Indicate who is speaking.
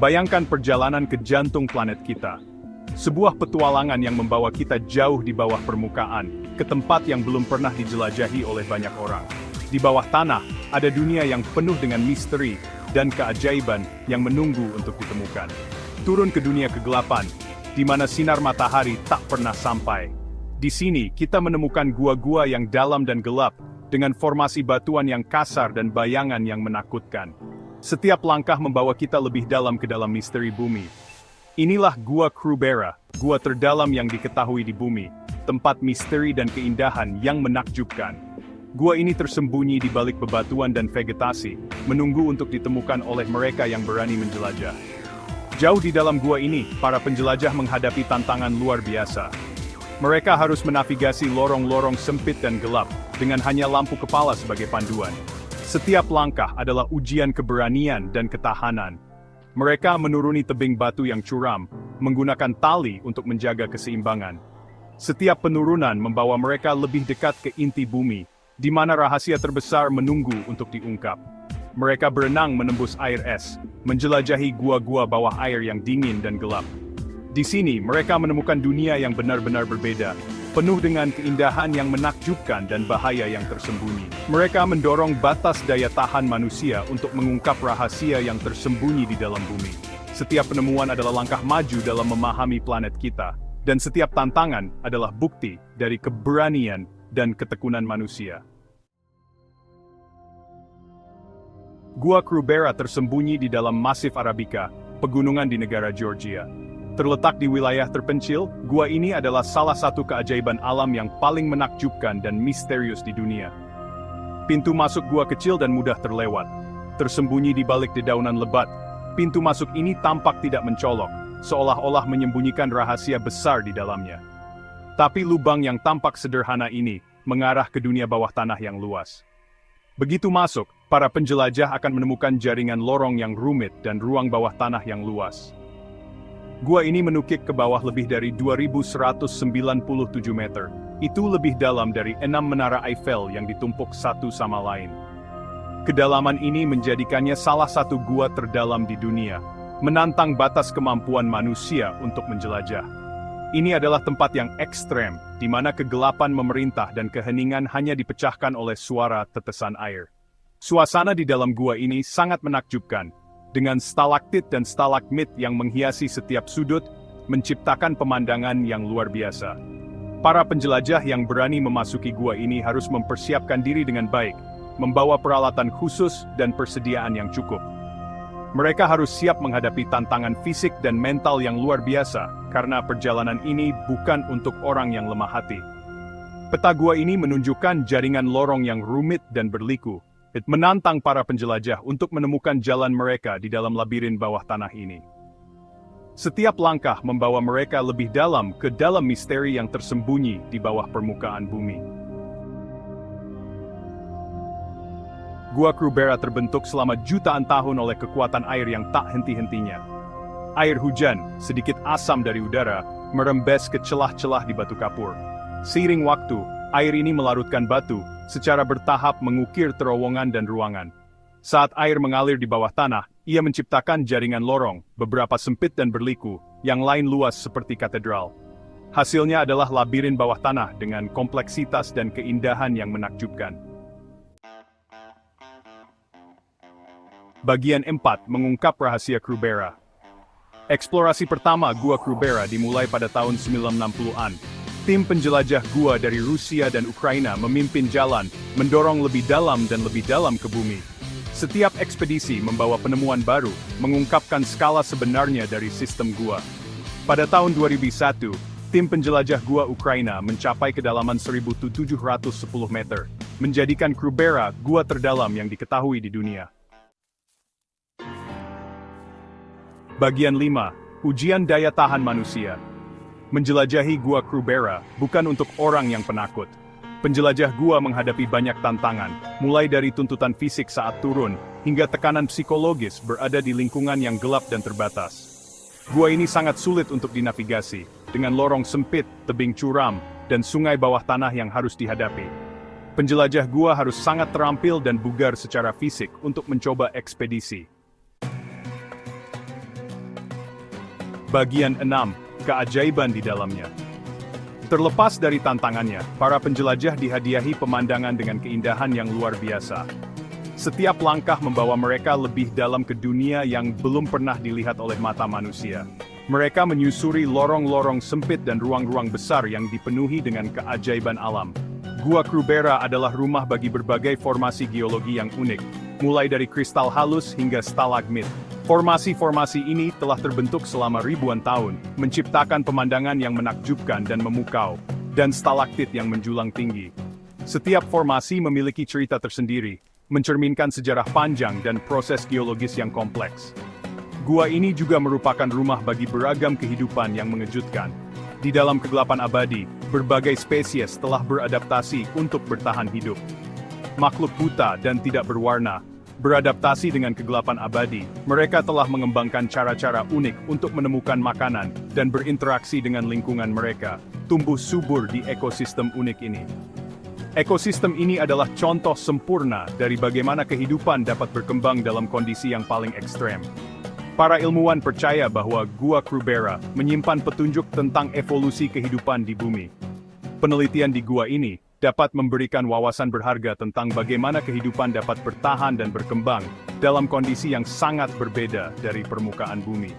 Speaker 1: Bayangkan perjalanan ke jantung planet kita. Sebuah petualangan yang membawa kita jauh di bawah permukaan, ke tempat yang belum pernah dijelajahi oleh banyak orang. Di bawah tanah, ada dunia yang penuh dengan misteri dan keajaiban yang menunggu untuk ditemukan. Turun ke dunia kegelapan, di mana sinar matahari tak pernah sampai. Di sini, kita menemukan gua-gua yang dalam dan gelap, dengan formasi batuan yang kasar dan bayangan yang menakutkan. Setiap langkah membawa kita lebih dalam ke dalam misteri bumi. Inilah Gua Krubera, gua terdalam yang diketahui di bumi, tempat misteri dan keindahan yang menakjubkan. Gua ini tersembunyi di balik bebatuan dan vegetasi, menunggu untuk ditemukan oleh mereka yang berani menjelajah. Jauh di dalam gua ini, para penjelajah menghadapi tantangan luar biasa. Mereka harus menavigasi lorong-lorong sempit dan gelap, dengan hanya lampu kepala sebagai panduan. Setiap langkah adalah ujian keberanian dan ketahanan. Mereka menuruni tebing batu yang curam, menggunakan tali untuk menjaga keseimbangan. Setiap penurunan membawa mereka lebih dekat ke inti bumi, di mana rahasia terbesar menunggu untuk diungkap. Mereka berenang menembus air es, menjelajahi gua-gua bawah air yang dingin dan gelap. Di sini, mereka menemukan dunia yang benar-benar berbeda, penuh dengan keindahan yang menakjubkan dan bahaya yang tersembunyi. Mereka mendorong batas daya tahan manusia untuk mengungkap rahasia yang tersembunyi di dalam bumi. Setiap penemuan adalah langkah maju dalam memahami planet kita, dan setiap tantangan adalah bukti dari keberanian dan ketekunan manusia. Gua Krubera tersembunyi di dalam Masif Arabica, pegunungan di negara Georgia. Terletak di wilayah terpencil, gua ini adalah salah satu keajaiban alam yang paling menakjubkan dan misterius di dunia. Pintu masuk gua kecil dan mudah terlewat. Tersembunyi di balik dedaunan lebat, pintu masuk ini tampak tidak mencolok, seolah-olah menyembunyikan rahasia besar di dalamnya. Tapi lubang yang tampak sederhana ini mengarah ke dunia bawah tanah yang luas. Begitu masuk, para penjelajah akan menemukan jaringan lorong yang rumit dan ruang bawah tanah yang luas. Gua ini menukik ke bawah lebih dari 2197 meter. Itu lebih dalam dari 6 menara Eiffel yang ditumpuk satu sama lain. Kedalaman ini menjadikannya salah satu gua terdalam di dunia, menantang batas kemampuan manusia untuk menjelajah. Ini adalah tempat yang ekstrem, di mana kegelapan memerintah dan keheningan hanya dipecahkan oleh suara tetesan air. Suasana di dalam gua ini sangat menakjubkan, dengan stalaktit dan stalagmit yang menghiasi setiap sudut, menciptakan pemandangan yang luar biasa. Para penjelajah yang berani memasuki gua ini harus mempersiapkan diri dengan baik, membawa peralatan khusus dan persediaan yang cukup. Mereka harus siap menghadapi tantangan fisik dan mental yang luar biasa, karena perjalanan ini bukan untuk orang yang lemah hati. Peta gua ini menunjukkan jaringan lorong yang rumit dan berliku, menantang para penjelajah untuk menemukan jalan mereka di dalam labirin bawah tanah ini. Setiap langkah membawa mereka lebih dalam ke dalam misteri yang tersembunyi di bawah permukaan bumi. Gua Krubera terbentuk selama jutaan tahun oleh kekuatan air yang tak henti-hentinya. Air hujan, sedikit asam dari udara, merembes ke celah-celah di batu kapur. Seiring waktu, air ini melarutkan batu, secara bertahap mengukir terowongan dan ruangan. Saat air mengalir di bawah tanah, ia menciptakan jaringan lorong, beberapa sempit dan berliku, yang lain luas seperti katedral. Hasilnya adalah labirin bawah tanah dengan kompleksitas dan keindahan yang menakjubkan. Bagian 4 mengungkap rahasia Krubera. Eksplorasi pertama Gua Krubera dimulai pada tahun 1960-an. Tim penjelajah gua dari Rusia dan Ukraina memimpin jalan, mendorong lebih dalam dan lebih dalam ke bumi. Setiap ekspedisi membawa penemuan baru, mengungkapkan skala sebenarnya dari sistem gua. Pada tahun 2001, tim penjelajah gua Ukraina mencapai kedalaman 1.710 meter, menjadikan Krubera gua terdalam yang diketahui di dunia. Bagian 5. Ujian daya tahan manusia. Menjelajahi Gua Krubera bukan untuk orang yang penakut. Penjelajah gua menghadapi banyak tantangan, mulai dari tuntutan fisik saat turun, hingga tekanan psikologis berada di lingkungan yang gelap dan terbatas. Gua ini sangat sulit untuk dinavigasi, dengan lorong sempit, tebing curam, dan sungai bawah tanah yang harus dihadapi. Penjelajah gua harus sangat terampil dan bugar secara fisik untuk mencoba ekspedisi. Bagian 6. Keajaiban di dalamnya. Terlepas dari tantangannya, para penjelajah dihadiahi pemandangan dengan keindahan yang luar biasa. Setiap langkah membawa mereka lebih dalam ke dunia yang belum pernah dilihat oleh mata manusia. Mereka menyusuri lorong-lorong sempit dan ruang-ruang besar yang dipenuhi dengan keajaiban alam. Gua Krubera adalah rumah bagi berbagai formasi geologi yang unik, mulai dari kristal halus hingga stalagmit. Formasi-formasi ini telah terbentuk selama ribuan tahun, menciptakan pemandangan yang menakjubkan dan memukau, dan stalaktit yang menjulang tinggi. Setiap formasi memiliki cerita tersendiri, mencerminkan sejarah panjang dan proses geologis yang kompleks. Gua ini juga merupakan rumah bagi beragam kehidupan yang mengejutkan. Di dalam kegelapan abadi, berbagai spesies telah beradaptasi untuk bertahan hidup. Makhluk buta dan tidak berwarna, beradaptasi dengan kegelapan abadi, mereka telah mengembangkan cara-cara unik untuk menemukan makanan dan berinteraksi dengan lingkungan mereka, tumbuh subur di ekosistem unik ini. Ekosistem ini adalah contoh sempurna dari bagaimana kehidupan dapat berkembang dalam kondisi yang paling ekstrem. Para ilmuwan percaya bahwa Gua Krubera menyimpan petunjuk tentang evolusi kehidupan di bumi. Penelitian di gua ini dapat memberikan wawasan berharga tentang bagaimana kehidupan dapat bertahan dan berkembang dalam kondisi yang sangat berbeda dari permukaan bumi.